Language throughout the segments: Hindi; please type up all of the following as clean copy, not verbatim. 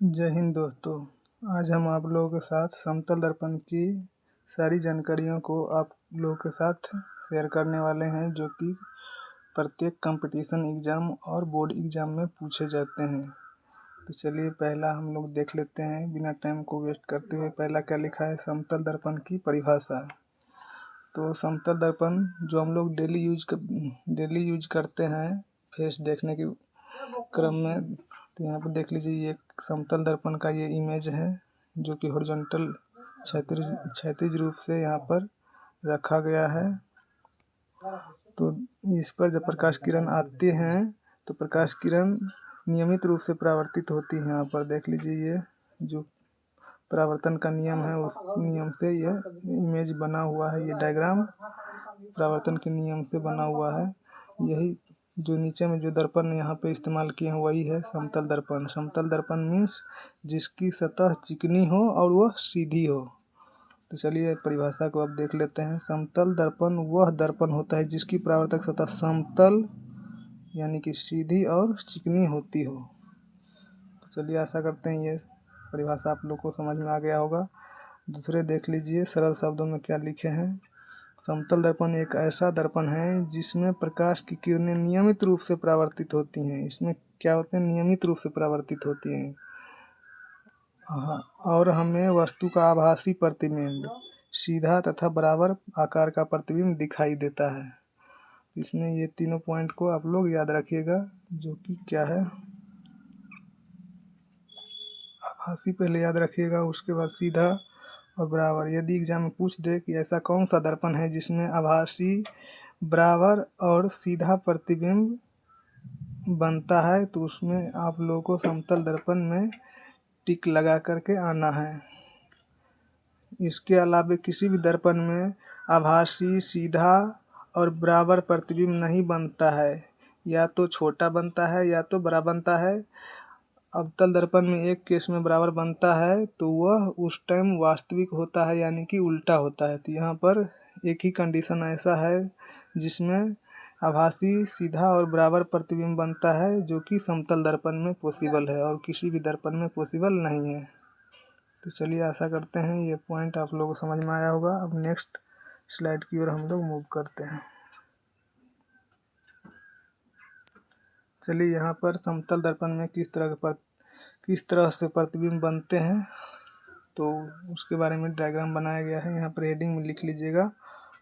जय हिंद दोस्तों। आज हम आप लोगों के साथ समतल दर्पण की सारी जानकारियों को आप लोगों के साथ शेयर करने वाले हैं, जो कि प्रत्येक कंपटीशन एग्ज़ाम और बोर्ड एग्ज़ाम में पूछे जाते हैं। तो चलिए पहला हम लोग देख लेते हैं बिना टाइम को वेस्ट करते हुए। पहला क्या लिखा है, समतल दर्पण की परिभाषा। तो समतल दर्पण जो हम लोग डेली यूज करते हैं फेस देखने के क्रम में। तो यहाँ पर देख लीजिए, ये समतल दर्पण का ये इमेज है जो कि हॉरिजॉन्टल क्षैतिज रूप से यहाँ पर रखा गया है। तो इस पर जब प्रकाश किरण आते हैं तो प्रकाश किरण नियमित रूप से परावर्तित होती है। यहाँ पर देख लीजिए, ये जो परावर्तन का नियम है उस नियम से यह इमेज बना हुआ है। ये डायग्राम परावर्तन के नियम से बना हुआ है। यही जो नीचे में जो दर्पण यहाँ पे इस्तेमाल किए हैं वही है समतल दर्पण। समतल दर्पण मीन्स जिसकी सतह चिकनी हो और वह सीधी हो। तो चलिए परिभाषा को अब देख लेते हैं। समतल दर्पण वह दर्पण होता है जिसकी परावर्तक सतह समतल यानी कि सीधी और चिकनी होती हो। तो चलिए आशा करते हैं ये परिभाषा आप लोग को समझ में आ गया होगा। दूसरे देख लीजिए सरल शब्दों में क्या लिखे हैं। समतल दर्पण एक ऐसा दर्पण है जिसमें प्रकाश की किरणें नियमित रूप से परावर्तित होती हैं। इसमें क्या होते हैं, नियमित रूप से परावर्तित होती हैं। हाँ, और हमें वस्तु का आभासी प्रतिबिंब, सीधा तथा बराबर आकार का प्रतिबिंब दिखाई देता है। इसमें ये तीनों पॉइंट को आप लोग याद रखिएगा, जो कि क्या है, आभासी पहले याद रखिएगा, उसके बाद सीधा और बराबर। यदि एग्जाम में पूछ दे कि ऐसा कौन सा दर्पण है जिसमें आभासी, बराबर और सीधा प्रतिबिंब बनता है, तो उसमें आप लोगों को समतल दर्पण में टिक लगा करके आना है। इसके अलावा किसी भी दर्पण में आभासी, सीधा और बराबर प्रतिबिंब नहीं बनता है। या तो छोटा बनता है या तो बड़ा बनता है। अवतल दर्पण में एक केस में बराबर बनता है तो वह उस टाइम वास्तविक होता है, यानी कि उल्टा होता है। तो यहाँ पर एक ही कंडीशन ऐसा है जिसमें आभासी, सीधा और बराबर प्रतिबिंब बनता है, जो कि समतल दर्पण में पॉसिबल है और किसी भी दर्पण में पॉसिबल नहीं है। तो चलिए आशा करते हैं ये पॉइंट आप लोगों को समझ में आया होगा। अब नेक्स्ट स्लाइड की ओर हम लोग मूव करते हैं। चलिए यहाँ पर समतल दर्पण में किस तरह से प्रतिबिंब बनते हैं, तो उसके बारे में डायग्राम बनाया गया है। यहाँ पर हेडिंग में लिख लीजिएगा,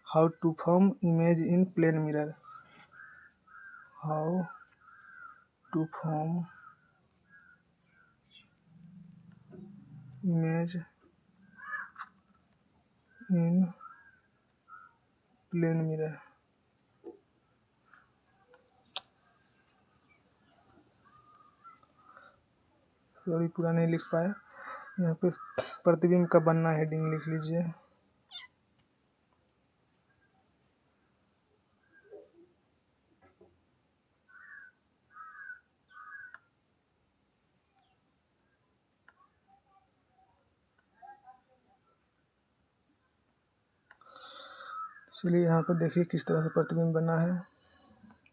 how to form image in plane mirror. How to form image in plane mirror. Sorry, पूरा नहीं लिख पाया। यहाँ पे प्रतिबिंब का बनना हेडिंग लिख लीजिए। चलिए यहाँ पर देखिए किस तरह से प्रतिबिंब बना है।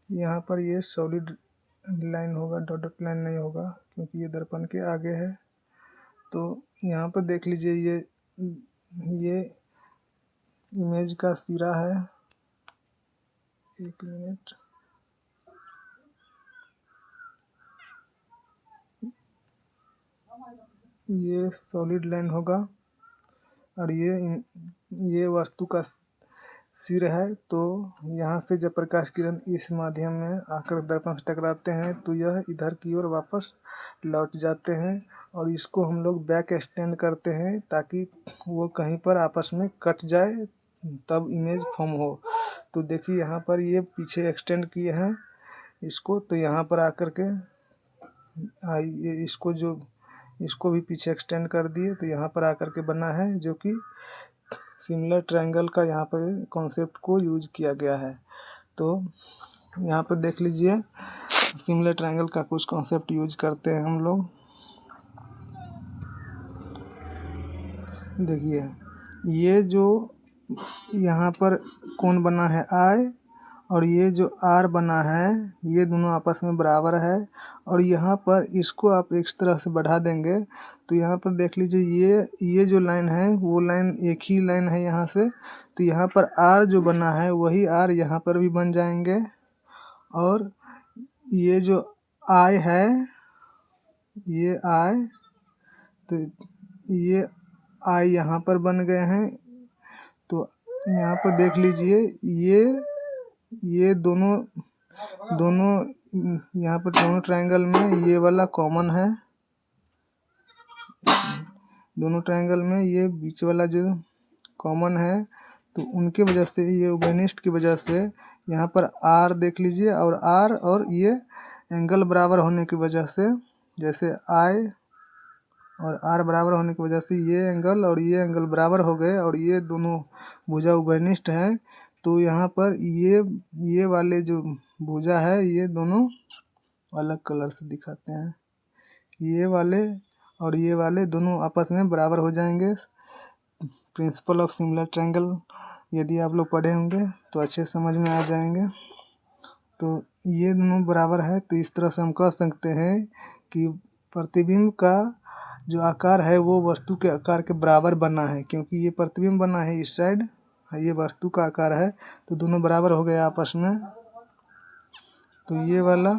यहाँ पर ये सॉलिड लाइन होगा, डॉटेड लाइन नहीं होगा, क्योंकि ये दर्पण के आगे है। तो यहाँ पर देख लीजिए, ये इमेज का सिरा है। एक मिनट, ये सॉलिड लाइन होगा और ये वस्तु का सिर है। तो यहाँ से जब प्रकाश किरण इस माध्यम में आकर दर्पण से टकराते हैं तो यह इधर की ओर वापस लौट जाते हैं और इसको हम लोग बैक एक्सटेंड करते हैं ताकि वो कहीं पर आपस में कट जाए, तब इमेज फॉर्म हो। तो देखिए यहाँ पर ये पीछे एक्सटेंड किए हैं इसको, तो यहाँ पर आकर के इसको भी पीछे एक्सटेंड कर दिए, तो यहाँ पर आकर के बना है, जो कि सिमिलर ट्रायंगल का यहाँ पर कॉन्सेप्ट को यूज किया गया है। तो यहाँ पर देख लीजिए, सिमिलर ट्रायंगल का कुछ कॉन्सेप्ट यूज करते हैं हम लोग। देखिए, ये जो यहाँ पर कोण बना है आई और ये जो आर बना है ये दोनों आपस में बराबर है। और यहाँ पर इसको आप इस तरह से बढ़ा देंगे तो यहाँ पर देख लीजिए ये जो लाइन है वो लाइन एक ही लाइन है यहाँ से, तो यहाँ पर आर जो बना है वही आर यहाँ पर भी बन जाएंगे। और ये जो आई है ये आई, तो ये आई यहाँ पर बन गए हैं। तो यहाँ पर देख लीजिए ये दोनों यहाँ पर दोनों ट्रायंगल में ये वाला कॉमन है, दोनों ट्रायंगल में ये बीच वाला जो कॉमन है, तो उनके वजह से ये उभयनिष्ठ की वजह से यहाँ पर आर देख लीजिए और आर और ये एंगल बराबर होने की वजह से, जैसे आई और आर बराबर होने की वजह से ये एंगल और ये एंगल बराबर हो गए और ये दोनों भुजा उभयनिष्ठ हैं। तो यहाँ पर ये वाले जो भुजा है ये दोनों अलग कलर से दिखाते हैं, ये वाले और ये वाले दोनों आपस में बराबर हो जाएंगे। प्रिंसिपल ऑफ सिमिलर ट्रायंगल यदि आप लोग पढ़े होंगे तो अच्छे समझ में आ जाएंगे। तो ये दोनों बराबर है, तो इस तरह से हम कह सकते हैं कि प्रतिबिंब का जो आकार है वो वस्तु के आकार के बराबर बना है, क्योंकि ये प्रतिबिंब बना है इस साइड, ये वस्तु का आकार है, तो दोनों बराबर हो गए आपस में। तो ये वाला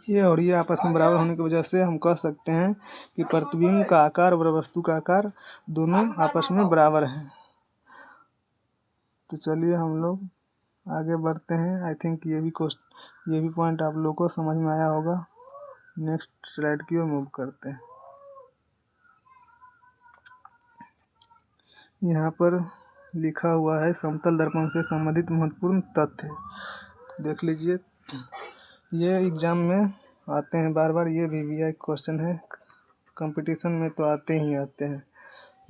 ये और ये आपस में बराबर होने की वजह से हम कह सकते हैं कि प्रतिबिंब का आकार और वस्तु का आकार दोनों आपस में बराबर हैं। तो चलिए हम लोग आगे बढ़ते हैं। आई थिंक ये भी पॉइंट आप लोगों को समझ में आया होगा। नेक्स्ट स्लाइड की ओर मूव करते हैं। यहाँ पर लिखा हुआ है समतल दर्पण से संबंधित महत्वपूर्ण तथ्य, देख लीजिए। ये एग्जाम में आते हैं बार बार, ये VVI क्वेश्चन है, कंपटीशन में तो आते हैं।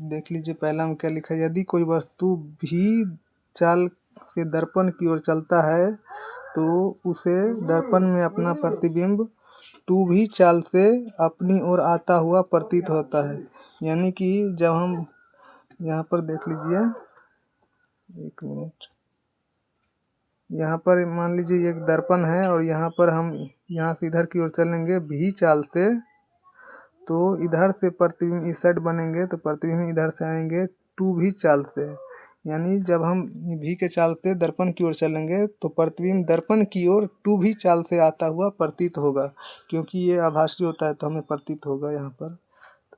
देख लीजिए पहला में क्या लिखा है, यदि कोई वस्तु भी चाल से दर्पण की ओर चलता है तो उसे दर्पण में अपना प्रतिबिंब 2v चाल से अपनी ओर आता हुआ प्रतीत होता है। यानी कि जब हम यहाँ पर देख लीजिए, एक मिनट, यहाँ पर मान लीजिए एक दर्पण है और यहाँ पर हम यहाँ से इधर की ओर चलेंगे v चाल से, तो इधर से प्रतिबिंब इस साइड बनेंगे तो प्रतिबिंब इधर से आएंगे 2v चाल से। यानी जब हम v के चाल से दर्पण की ओर चलेंगे तो प्रतिबिंब दर्पण की ओर 2v चाल से आता हुआ प्रतीत होगा, क्योंकि ये आभासी होता है तो हमें प्रतीत होगा, यहाँ पर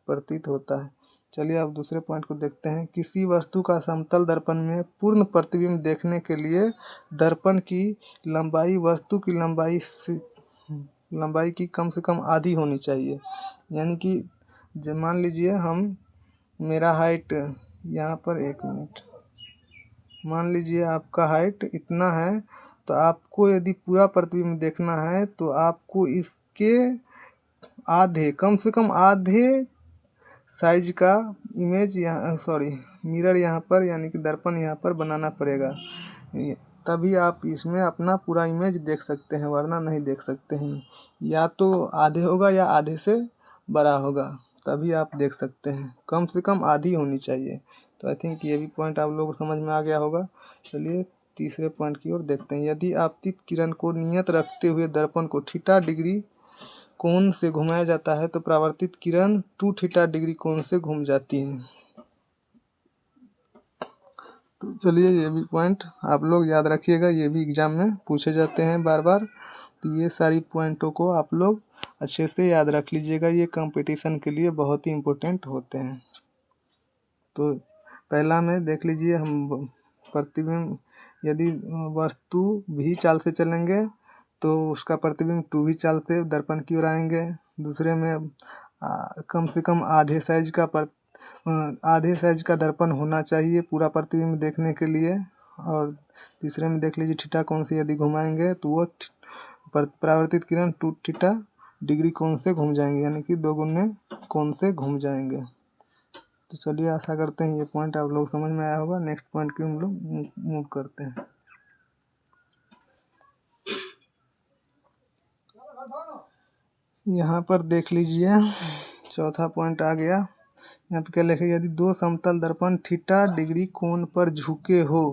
प्रतीत होता है। चलिए अब दूसरे पॉइंट को देखते हैं। किसी वस्तु का समतल दर्पण में पूर्ण प्रतिबिंब देखने के लिए दर्पण की लंबाई वस्तु की लंबाई की कम से कम आधी होनी चाहिए। यानी कि जब मान लीजिए मेरा हाइट यहाँ पर, एक मिनट, मान लीजिए आपका हाइट इतना है, तो आपको यदि पूरा प्रतिबिंब देखना है तो आपको इसके आधे, कम से कम आधे साइज का इमेज मिरर यहाँ पर, यानी कि दर्पण यहाँ पर बनाना पड़ेगा, तभी आप इसमें अपना पूरा इमेज देख सकते हैं, वरना नहीं देख सकते हैं। या तो आधे होगा या आधे से बड़ा होगा, तभी आप देख सकते हैं। कम से कम आधी होनी चाहिए। तो आई थिंक ये भी पॉइंट आप लोगों को समझ में आ गया होगा। चलिए तीसरे पॉइंट की ओर देखते हैं। यदि आपतित किरण को नियत रखते हुए दर्पण को थीटा डिग्री कोण से घुमाया जाता है तो परावर्तित किरण 2 थीटा डिग्री कोण से घूम जाती है। तो चलिए ये भी पॉइंट आप लोग याद रखिएगा, ये भी एग्जाम में पूछे जाते हैं बार बार। तो ये सारी पॉइंटों को आप लोग अच्छे से याद रख लीजिएगा, ये कंपटीशन के लिए बहुत ही इम्पोर्टेंट होते हैं। तो पहला में देख लीजिए, हम प्रतिबिंब यदि वस्तु v चाल से चलेंगे तो उसका प्रतिबिंब 2v चाल से दर्पण की ओर आएंगे। दूसरे में कम से कम आधे साइज का दर्पण होना चाहिए पूरा प्रतिबिंब देखने के लिए। और तीसरे में देख लीजिए थीटा कोण से यदि घुमाएंगे तो वो परावर्तित किरण 2 थीटा डिग्री कोण से घूम जाएंगे, यानी कि 2 गुने कोण से घूम जाएंगे। तो चलिए आशा करते हैं ये पॉइंट आप लोग समझ में आया होगा। नेक्स्ट पॉइंट की हम लोग मूव करते हैं। यहाँ पर देख लीजिए चौथा पॉइंट आ गया। यहाँ पे क्या लिखा है, यदि 2 समतल दर्पण थीटा डिग्री कोण पर झुके हो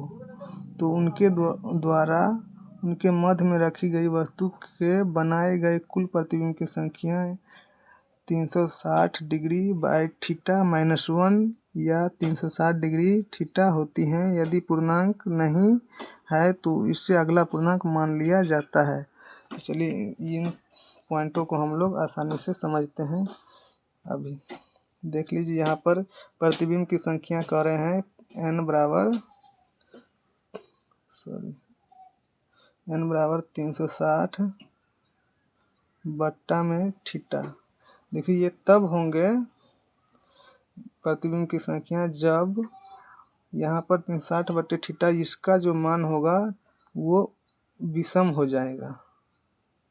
तो उनके द्वारा उनके मध्य में रखी गई वस्तु के बनाए गए कुल प्रतिबिंब की संख्या 360 डिग्री बाय थीटा माइनस 1 या 360 डिग्री थीटा होती हैं। यदि पूर्णांक नहीं है तो इससे अगला पूर्णांक मान लिया जाता है। तो चलिए इन पॉइंटों को हम लोग आसानी से समझते हैं। अभी देख लीजिए, यहाँ पर प्रतिबिंब की संख्या कह रहे हैं n बराबर 360 बट्टा में थीटा। देखिए ये तब होंगे प्रतिबिंब की संख्या जब यहाँ पर 360 बट्टे थीटा इसका जो मान होगा वो विषम हो जाएगा,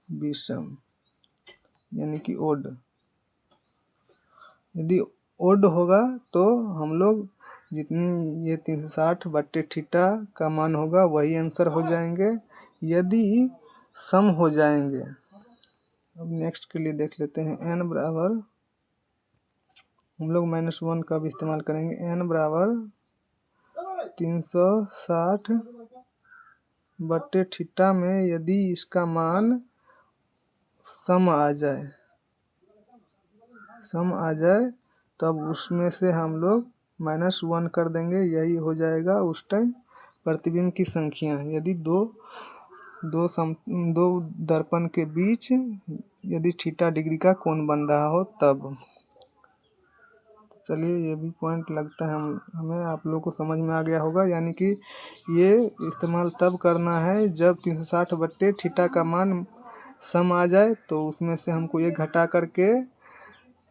विषम यानी कि ओड। यदि ओड होगा तो हम लोग जितनी ये 360 बट्टे थीटा का मान होगा वही आंसर हो जाएंगे। यदि सम हो जाएंगे, अब नेक्स्ट के लिए देख लेते हैं। n बराबर, हम लोग -1 का भी इस्तेमाल करेंगे। n बराबर 360 बट्टे थीटा में यदि इसका मान सम आ जाए तब उसमें से हम लोग -1 कर देंगे, यही हो जाएगा उस टाइम प्रतिबिंब की संख्या। यदि दो दर्पण के बीच यदि थीटा डिग्री का कोण बन रहा हो तब। चलिए ये भी पॉइंट लगता है हमें आप लोगों को समझ में आ गया होगा। यानी कि ये इस्तेमाल तब करना है जब 360 बट्टे थीटा का मान सम आ जाए, तो उसमें से हमको ये घटा करके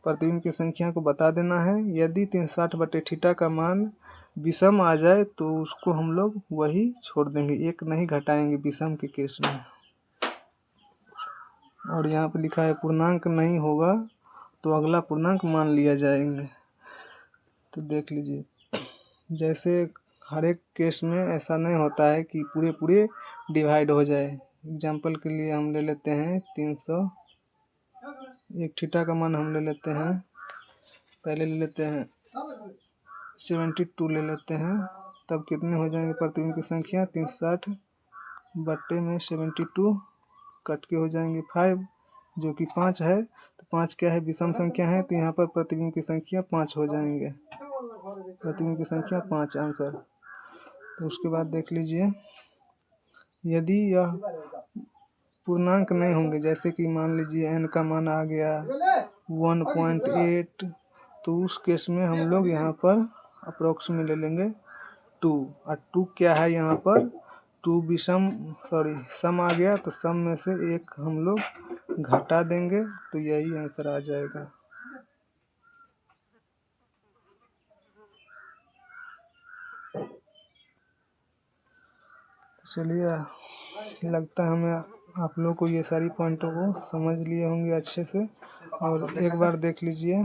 प्रतिबिंब की संख्या को बता देना है। यदि 360 बट्टे थीटा का मान विषम आ जाए तो उसको हम लोग वही छोड़ देंगे, एक नहीं घटाएंगे विषम के केस में। और यहाँ पे लिखा है पूर्णांक नहीं होगा तो अगला पूर्णांक मान लिया जाएंगे। तो देख लीजिए, जैसे हर एक केस में ऐसा नहीं होता है कि पूरे डिवाइड हो जाए। एग्जाम्पल के लिए हम ले लेते हैं 300, एक थीटा का मान हम ले लेते हैं, पहले ले लेते हैं 72 ले लेते हैं। तब कितने हो जाएंगे प्रतिबिंब की संख्या 360 बट्टे में 72 कट के हो जाएंगे 5, जो कि 5 है। तो 5 क्या है, विषम संख्या है, तो यहाँ पर प्रतिबिंब की संख्या 5 हो जाएंगे। प्रतिबिंब की संख्या 5 आंसर। तो उसके बाद देख लीजिए, यदि यह पूर्णांक नहीं होंगे, जैसे कि मान लीजिए n का मान आ गया 1.8, तो उस केस में हम लोग यहाँ पर अप्रोक्स में ले लेंगे 2। और 2 क्या है यहाँ पर, 2 सम आ गया, तो सम में से एक हम लोग घटा देंगे, तो यही आंसर आ जाएगा। चलिए लगता है हमें आप लोग को ये सारी पॉइंटों को समझ लिए होंगे अच्छे से। और एक बार देख लीजिए,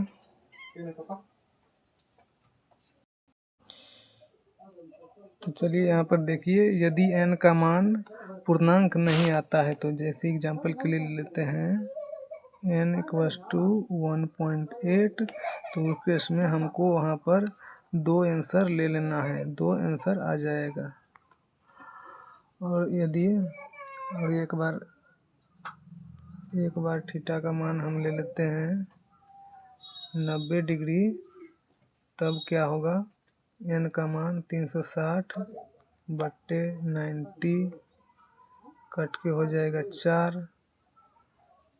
तो चलिए यहाँ पर देखिए, यदि n का मान पूर्णांक नहीं आता है, तो जैसे एग्जांपल के लिए लेते हैं n = 1.8, तो उस केस में हमको वहाँ पर 2 आंसर ले लेना है, 2 आंसर आ जाएगा। और यदि और एक बार थीटा का मान हम ले लेते हैं 90 डिग्री, तब क्या होगा, n का मान 360 बट्टे 90 कट के हो जाएगा 4।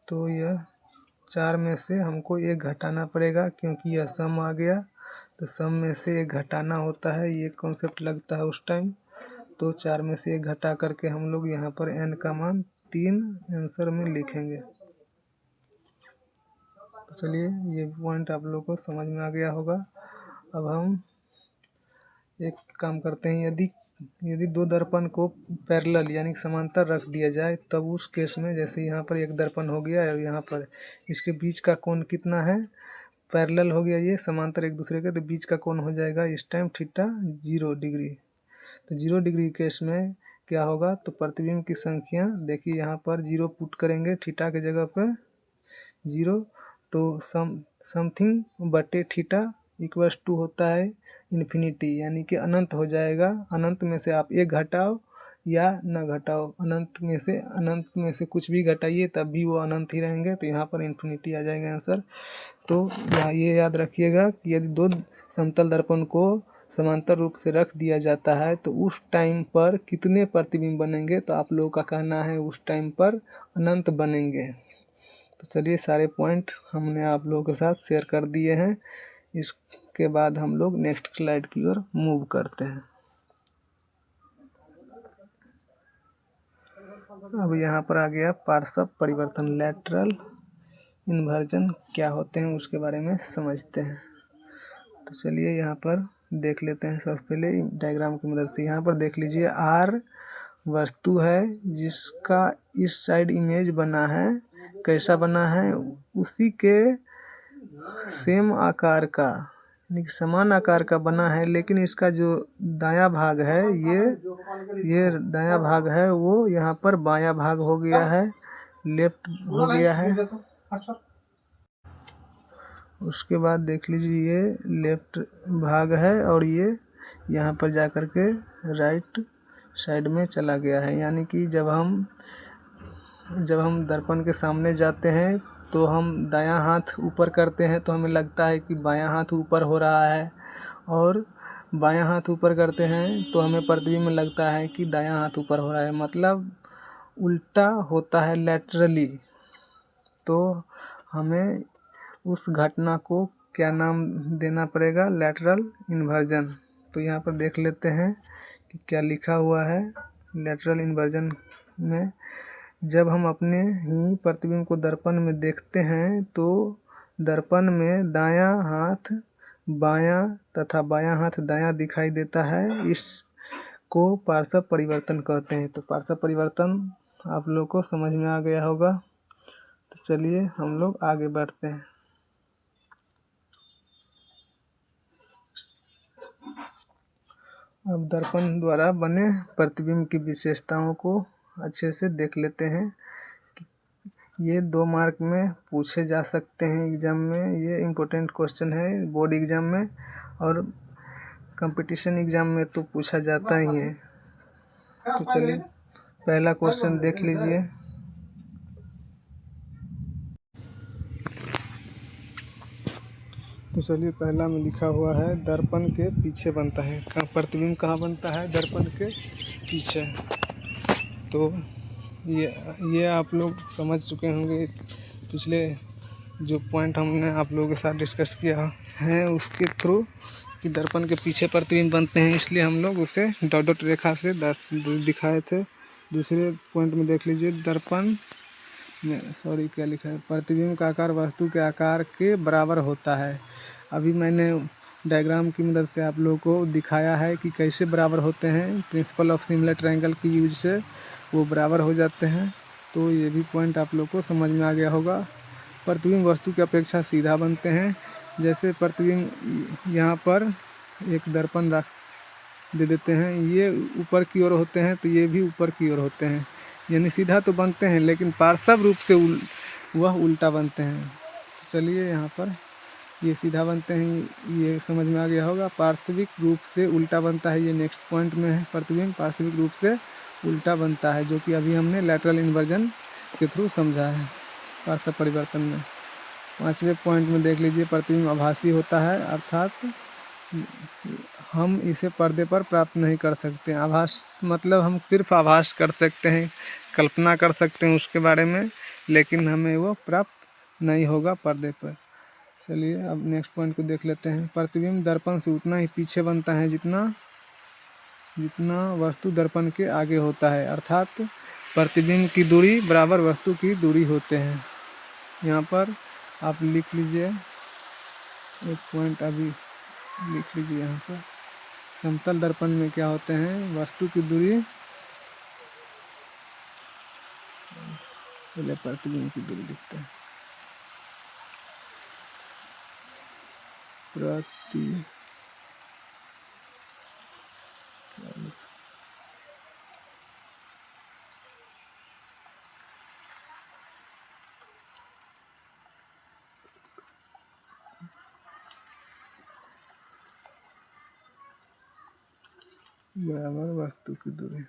तो यह 4 में से हमको एक घटाना पड़ेगा, क्योंकि यह सम आ गया, तो सम में से एक घटाना होता है, ये कॉन्सेप्ट लगता है उस टाइम। तो 4 में से एक घटा करके हम लोग यहाँ पर n का मान 3 आंसर में लिखेंगे। तो चलिए ये पॉइंट आप लोग को समझ में आ गया होगा। अब हम एक काम करते हैं, यदि 2 दर्पण को पैरेलल यानी समांतर रख दिया जाए, तब उस केस में जैसे यहाँ पर एक दर्पण हो गया और यहाँ पर इसके बीच का कोण कितना है, पैरेलल हो गया ये समांतर एक दूसरे के, तो बीच का कोण हो जाएगा इस टाइम थीटा 0 डिग्री। तो 0 डिग्री केस में क्या होगा, तो प्रतिबिंब की संख्या देखिए, यहाँ पर 0 पुट करेंगे थीटा के जगह पर 0, तो समथिंग बटे थीटा = होता है इन्फिनिटी यानी कि अनंत हो जाएगा। अनंत में से आप एक घटाओ या न घटाओ, अनंत में से कुछ भी घटाइए तब भी वो अनंत ही रहेंगे, तो यहाँ पर इन्फिनिटी आ जाएगा आंसर। तो यहाँ ये याद रखिएगा कि यदि दो समतल दर्पण को समांतर रूप से रख दिया जाता है तो उस टाइम पर कितने प्रतिबिंब बनेंगे, तो आप लोगों का कहना है उस टाइम पर अनंत बनेंगे। तो चलिए सारे पॉइंट हमने आप लोगों के साथ शेयर कर दिए हैं। इसके बाद हम लोग नेक्स्ट स्लाइड की ओर मूव करते हैं। अब यहाँ पर आ गया पार्श्व परिवर्तन, लैटरल इन्वर्जन क्या होते हैं उसके बारे में समझते हैं। तो चलिए यहाँ पर देख लेते हैं सबसे पहले डायग्राम की मदद से। यहाँ पर देख लीजिए आर वस्तु है जिसका इस साइड इमेज बना है, कैसा बना है, उसी के सेम आकार का यानी कि समान आकार का बना है, लेकिन इसका जो दायां भाग है ये दायां भाग है वो यहाँ पर बायां भाग हो गया है, लेफ्ट हो गया है। उसके बाद देख लीजिए ये लेफ्ट भाग है और ये यहाँ पर जा कर के राइट साइड में चला गया है। यानी कि जब हम दर्पण के सामने जाते हैं तो हम दायां हाथ ऊपर करते हैं तो हमें लगता है कि बायां हाथ ऊपर हो रहा है, और बायां हाथ ऊपर करते हैं तो हमें प्रतिबिंब में लगता है कि दायां हाथ ऊपर हो रहा है, मतलब उल्टा होता है लैटरली। तो हमें उस घटना को क्या नाम देना पड़ेगा, लैटरल इन्वर्जन। तो यहाँ पर देख लेते हैं कि क्या लिखा हुआ है लैटरल इन्वर्जन में। जब हम अपने ही प्रतिबिंब को दर्पण में देखते हैं तो दर्पण में दायां हाथ बायां तथा बायां हाथ दायां दिखाई देता है, इसको पार्श्व परिवर्तन कहते हैं। तो पार्श्व परिवर्तन आप लोग को समझ में आ गया होगा। तो चलिए हम लोग आगे बढ़ते हैं। अब दर्पण द्वारा बने प्रतिबिंब की विशेषताओं को अच्छे से देख लेते हैं। ये 2 मार्क में पूछे जा सकते हैं एग्ज़ाम में, ये इम्पोर्टेंट क्वेश्चन है बोर्ड एग्ज़ाम में, और कंपटीशन एग्ज़ाम में तो पूछा जाता ही है। तो चलिए पहला क्वेश्चन देख लीजिए। तो चलिए पहला में लिखा हुआ है दर्पण के पीछे बनता है। प्रतिबिंब कहाँ बनता है, दर्पण के पीछे। तो ये आप लोग समझ चुके होंगे, पिछले जो पॉइंट हमने आप लोगों के साथ डिस्कस किया है उसके थ्रू कि दर्पण के पीछे प्रतिबिंब बनते हैं, इसलिए हम लोग उसे डॉट डॉट रेखा से दिखाए थे। दूसरे पॉइंट में देख लीजिए दर्पण में क्या लिखा है, प्रतिबिंब का आकार वस्तु के आकार के बराबर होता है। अभी मैंने डायग्राम की मदद से आप लोगों को दिखाया है कि कैसे बराबर होते हैं, प्रिंसिपल ऑफ सिमिलर ट्रायंगल की यूज से वो बराबर हो जाते हैं। तो ये भी पॉइंट आप लोग को समझ में आ गया होगा। प्रतिबिंब वस्तु की अपेक्षा सीधा बनते हैं। जैसे प्रतिबिंब यहाँ पर एक दर्पण रख दे देते हैं, ये ऊपर की ओर होते हैं तो ये भी ऊपर की ओर होते हैं, यानी सीधा तो बनते हैं लेकिन पार्श्व रूप से वह उल्टा बनते हैं। तो चलिए यहाँ पर ये सीधा बनते हैं, ये समझ में आ गया होगा। पार्श्विक रूप से उल्टा बनता है, ये नेक्स्ट पॉइंट में है। प्रतिबिंब पार्श्विक रूप से उल्टा बनता है, जो कि अभी हमने लैटरल इन्वर्जन के थ्रू समझा है पार्श्व परिवर्तन में। 5वें पॉइंट में देख लीजिए प्रतिबिंब आभासी होता है, अर्थात हम इसे पर्दे पर प्राप्त नहीं कर सकते। आभास मतलब हम सिर्फ आभास कर सकते हैं, कल्पना कर सकते हैं उसके बारे में, लेकिन हमें वो प्राप्त नहीं होगा पर्दे पर। चलिए अब नेक्स्ट पॉइंट को देख लेते हैं। प्रतिबिंब दर्पण से उतना ही पीछे बनता है जितना वस्तु दर्पण के आगे होता है, अर्थात प्रतिबिंब की दूरी बराबर वस्तु की दूरी होते हैं। यहाँ पर आप लिख लीजिए, एक पॉइंट अभी लिख लीजिए यहाँ पर। समतल दर्पण में क्या होते हैं, वस्तु की दूरी, पहले प्रतिबिंब की दूरी लिखते हैं, बराबर वस्तु की दूरी।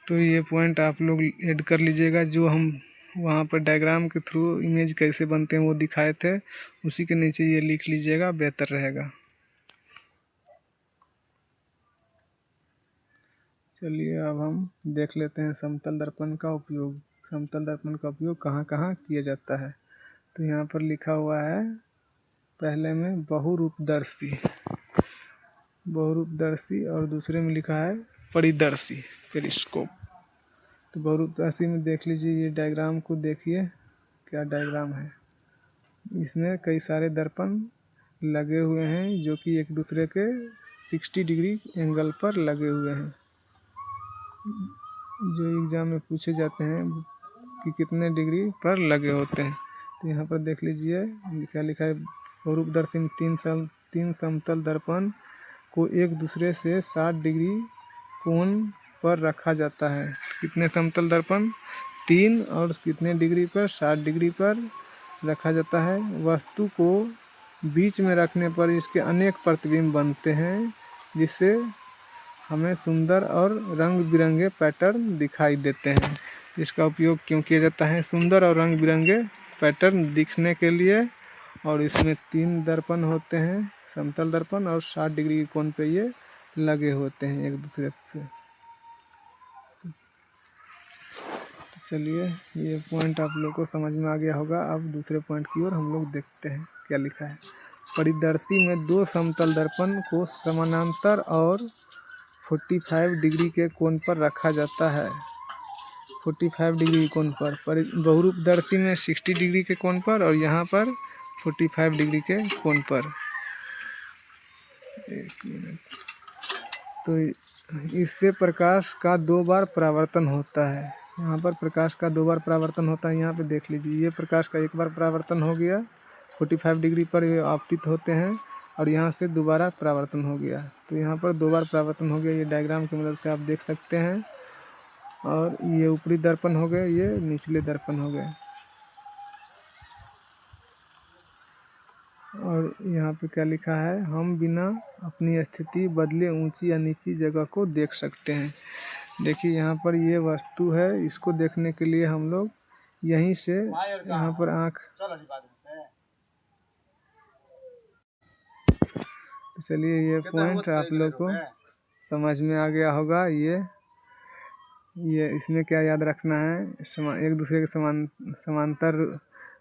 तो ये पॉइंट आप लोग ऐड कर लीजिएगा, जो हम वहाँ पर डायग्राम के थ्रू इमेज कैसे बनते हैं वो दिखाए थे, उसी के नीचे ये लिख लीजिएगा, बेहतर रहेगा। चलिए अब हम देख लेते हैं समतल दर्पण का उपयोग। समतल दर्पण का उपयोग कहाँ कहाँ किया जाता है। तो यहाँ पर लिखा हुआ है पहले में बहुरूपदर्शी, बहुरूपदर्शी, और दूसरे में लिखा है परिदर्शी, पेरिस्कोप। तो बहुरूपदर्शी में देख लीजिए, ये डायग्राम को देखिए, क्या डायग्राम है। इसमें कई सारे दर्पण लगे हुए हैं जो कि एक दूसरे के 60 डिग्री एंगल पर लगे हुए हैं, जो एग्ज़ाम में पूछे जाते हैं कि कितने डिग्री पर लगे होते हैं। तो यहाँ पर देख लीजिए क्या लिखा है, बहुरूपदर्शी में तीन समतल दर्पण को एक दूसरे से 60 डिग्री कोण पर रखा जाता है। कितने समतल दर्पण? 3, और कितने डिग्री पर? 60 डिग्री पर रखा जाता है। वस्तु को बीच में रखने पर इसके अनेक प्रतिबिंब बनते हैं, जिससे हमें सुंदर और रंग बिरंगे पैटर्न दिखाई देते हैं। इसका उपयोग क्यों किया जाता है? सुंदर और रंग बिरंगे पैटर्न दिखने के लिए। और इसमें 3 दर्पण होते हैं, समतल दर्पण, और 60 डिग्री के कोण पे ये लगे होते हैं एक दूसरे से। चलिए ये पॉइंट आप लोग को समझ में आ गया होगा। अब दूसरे पॉइंट की ओर हम लोग देखते हैं क्या लिखा है। परिदर्शी में 2 समतल दर्पण को समानांतर और 45 डिग्री के कोण पर रखा जाता है। 45 डिग्री कोण पर। बहुरूपदर्शी में 60 डिग्री के कोण पर, और यहाँ पर 45 डिग्री के कोण पर। एक मिनट। तो इससे प्रकाश का 2 बार परावर्तन होता है। यहाँ पर प्रकाश का 2 बार परावर्तन होता है। यहाँ पे देख लीजिए, ये प्रकाश का एक बार परावर्तन हो गया, 45 डिग्री पर ये आपतित होते हैं, और यहाँ से दोबारा परावर्तन हो गया। तो यहाँ पर 2 बार परावर्तन हो गया, ये डायग्राम की मदद से आप देख सकते हैं। और ये ऊपरी दर्पण हो गए, ये निचले दर्पण हो गए। और यहाँ पे क्या लिखा है, हम बिना अपनी स्थिति बदले ऊंची या नीची जगह को देख सकते हैं। देखिए यहाँ पर ये वस्तु है, इसको देखने के लिए हम लोग यहीं से यहाँ पर आँख, चलिए ये पॉइंट आप लोग को समझ में आ गया होगा। ये इसमें क्या याद रखना है, एक दूसरे के समांतर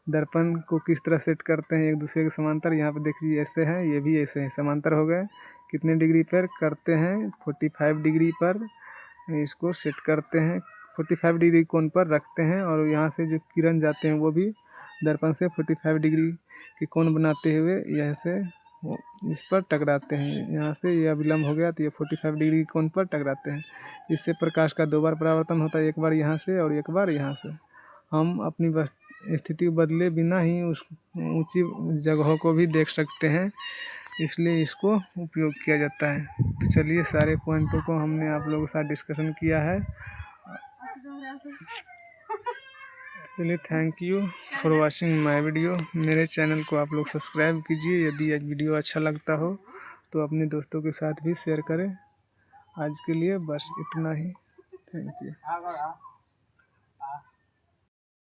दर्पण को किस तरह सेट करते हैं एक दूसरे के समांतर। यहाँ पर देखिए ऐसे हैं, ये भी ऐसे हैं, समांतर हो गए। कितने डिग्री पर करते हैं? 45 डिग्री पर इसको सेट करते हैं, 45 डिग्री कोण पर रखते हैं, और यहाँ से जो किरण जाते हैं वो भी दर्पण से 45 डिग्री के कोण बनाते हुए यहाँ से इस पर टकराते हैं। यहाँ से ये अभिलंब हो गया, तो ये 45 डिग्री कोण पर टकराते हैं। इससे प्रकाश का 2 बार परावर्तन होता है, एक बार यहाँ से और एक बार यहाँ से। हम अपनी स्थिति बदले बिना ही उस ऊंची जगहों को भी देख सकते हैं, इसलिए इसको उपयोग किया जाता है। तो चलिए सारे पॉइंटों को हमने आप लोगों के साथ डिस्कशन किया है। चलिए thank you for watching my video. मेरे चैनल को आप लोग सब्सक्राइब कीजिए। यदि आज वीडियो अच्छा लगता हो तो अपने दोस्तों के साथ भी शेयर करें। आज के लिए बस इतना ही। Thank you.